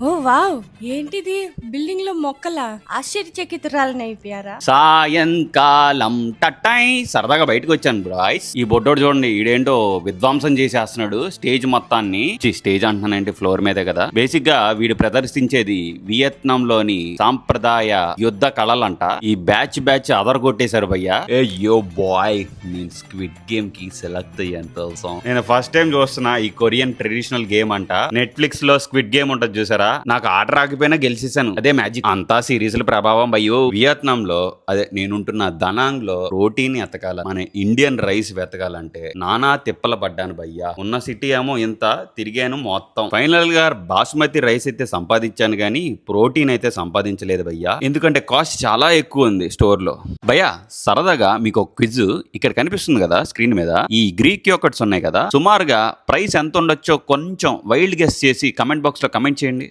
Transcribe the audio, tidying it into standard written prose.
ఓ wow! ఏంటిది? Building లో మొక్కలా? ఆశ్చర్యచకితురాలని అయిపోయారా? సాయంకాలం టట్టై సరదాగా బయటకు వచ్చాను బ్రాయ్స్. ఈ బొడ్డోడు చూడండి, ఈడేంటో విధ్వంసం చేసేస్తున్నాడు స్టేజ్ మొత్తాన్ని. స్టేజ్ అంటున్నానంటే ఫ్లోర్ మీదే కదా. బేసిక్ గా వీడు ప్రదర్శించేది వియత్నాం లోని సాంప్రదాయ యుద్ధ కళలంట. ఈ బ్యాచ్ అదర్ కొట్టేశారు భయ్యా. ఏ యో బాయ్, నేను స్క్విడ్ గేమ్ కి సెలెక్ట్ అయ్యాను తెలుసా. నేను ఫస్ట్ టైం చూస్తున్నా ఈ కొరియన్ ట్రెడిషనల్ గేమ్ అంట. నెట్ఫ్లిక్స్ లో స్క్విడ్ గేమ్ ఉంటది చూసారా, నాకు ఆర్డర్ రాకపోయినా గెలిచేసాను. అదే మ్యాజిక్. అంతా సిరీస్ల ప్రభావం భయ్యో. వియత్నాం లో, అదే నేనుంటున్న దనాంగ్ లో ప్రోటీన్ ఎతకాల, మన ఇండియన్ రైస్ వెతకాలంటే నానా తిప్పల పడ్డాను భయ్యా. ఉన్న సిటీ ఏమో ఇంత తిరిగాను మొత్తం. ఫైనల్ గా బాస్మతి రైస్ అయితే సంపాదించాను గానీ ప్రోటీన్ అయితే సంపాదించలేదు భయ్యా. ఎందుకంటే కాస్ట్ చాలా ఎక్కువ ఉంది స్టోర్ లో. భయ్యా సరదాగా మీకు ఒక క్విజ్ ఇక్కడ కనిపిస్తుంది కదా స్క్రీన్ మీద. ఈ గ్రీక్ యోగర్ట్స్ ఉన్నాయి కదా, సుమారుగా ప్రైస్ ఎంత ఉండొచ్చో కొంచెం వైల్డ్ గెస్ చేసి కమెంట్ బాక్స్ లో కమెంట్ చేయండి.